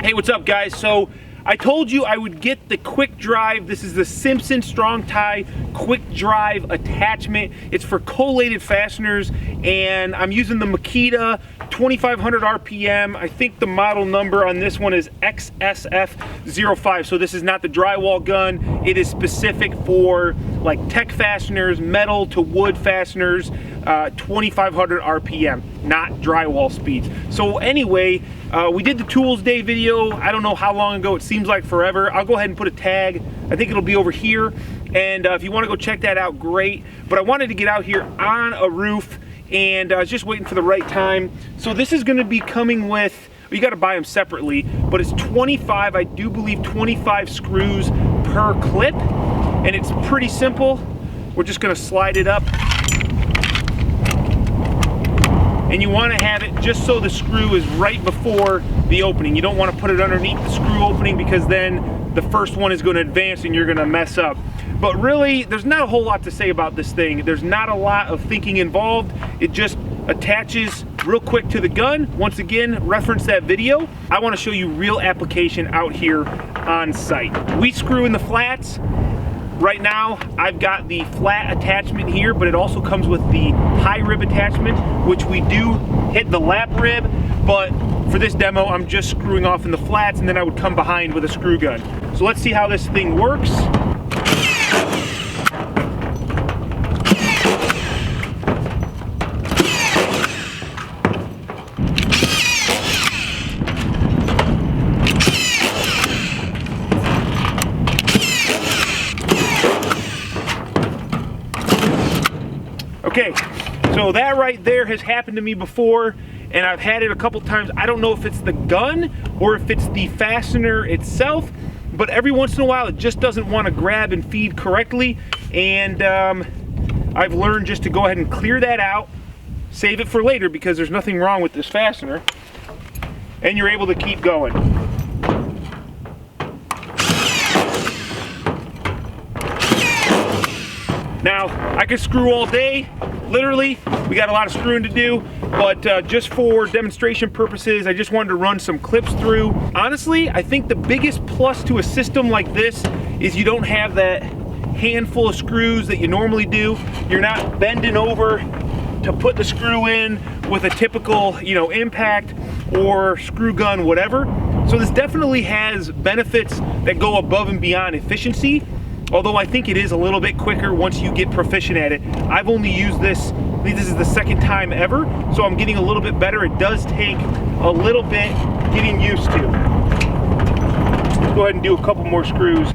Hey, what's up guys? So I told you I would get the Quik Drive. This is the Simpson Strong Tie Quik Drive attachment. It's for collated fasteners, and I'm using the Makita 2500 RPM. I think the model number on this one is XSF05. So this is not the drywall gun. It is specific for like tech fasteners, metal to wood fasteners, 2500 RPM, not drywall speeds. So anyway, we did the tools day video. I don't know how long ago. It seems like forever. I'll go ahead and put a tag. I think it'll be over here. And if you want to go check that out, great. But I wanted to get out here on a roof, and I was just waiting for the right time. So this is going to be coming with, you got to buy them separately, but it's 25, I do believe 25 screws per clip. And it's pretty simple. We're just going to slide it up. And you want to have it just so the screw is right before the opening. You don't want to put it underneath the screw opening, because then the first one is going to advance and you're going to mess up. But really, there's not a whole lot to say about this thing. There's not a lot of thinking involved. It just attaches real quick to the gun. Once again, reference that video. I want to show you real application out here on site. We screw in the flats. Right now, I've got the flat attachment here, but it also comes with the high rib attachment, which we do hit the lap rib, but for this demo, I'm just screwing off in the flats, and then I would come behind with a screw gun. So let's see how this thing works. Okay, so that right there has happened to me before, and I've had it a couple times. I don't know if it's the gun or if it's the fastener itself, but every once in a while it just doesn't want to grab and feed correctly, and I've learned just to go ahead and clear that out, save it for later, because there's nothing wrong with this fastener, and you're able to keep going. Now, I could screw all day, literally. We got a lot of screwing to do, but just for demonstration purposes, I just wanted to run some clips through. Honestly, I think the biggest plus to a system like this is you don't have that handful of screws that you normally do. You're not bending over to put the screw in with a typical, impact or screw gun, whatever. So this definitely has benefits that go above and beyond efficiency. Although I think it is a little bit quicker once you get proficient at it. I've only used this, I think this is the second time ever, so I'm getting a little bit better. It does take a little bit getting used to. Let's go ahead and do a couple more screws.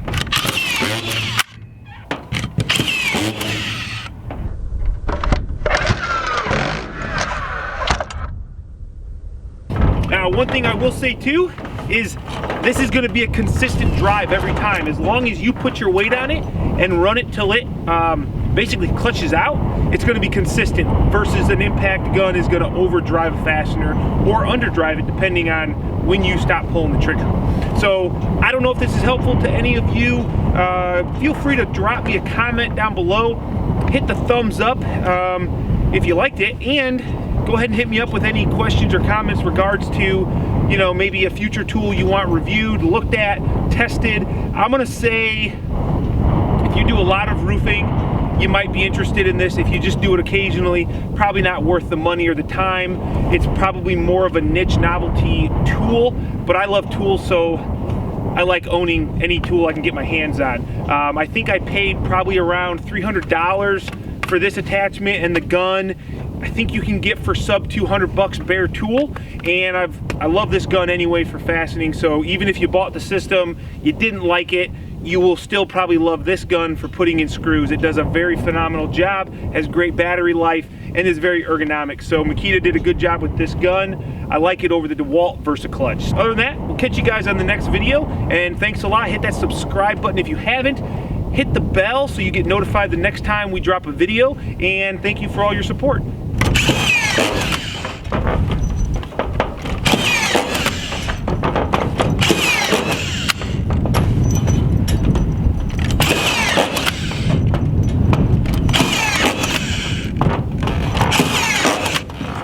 Now, one thing I will say too is this is going to be a consistent drive every time. As long as you put your weight on it and run it till it basically clutches out, it's going to be consistent, versus an impact gun is going to overdrive a fastener or underdrive it depending on when you stop pulling the trigger. So I don't know if this is helpful to any of you. Feel free to drop me a comment down below. Hit the thumbs up if you liked it, and go ahead and hit me up with any questions or comments regards to, maybe a future tool you want reviewed, looked at, tested. I'm gonna say, if you do a lot of roofing, you might be interested in this. If you just do it occasionally, probably not worth the money or the time. It's probably more of a niche novelty tool, but I love tools, so I like owning any tool I can get my hands on. I think I paid probably around $300 for this attachment and the gun. I think you can get for sub 200 bucks bare tool, and I love this gun anyway for fastening. So even if you bought the system, you didn't like it, you will still probably love this gun for putting in screws. It does a very phenomenal job, has great battery life, and is very ergonomic. So Makita did a good job with this gun. I like it over the DeWalt VersaClutch. Other than that, we'll catch you guys on the next video, and thanks a lot. Hit that subscribe button if you haven't. Hit the bell so you get notified the next time we drop a video, and thank you for all your support.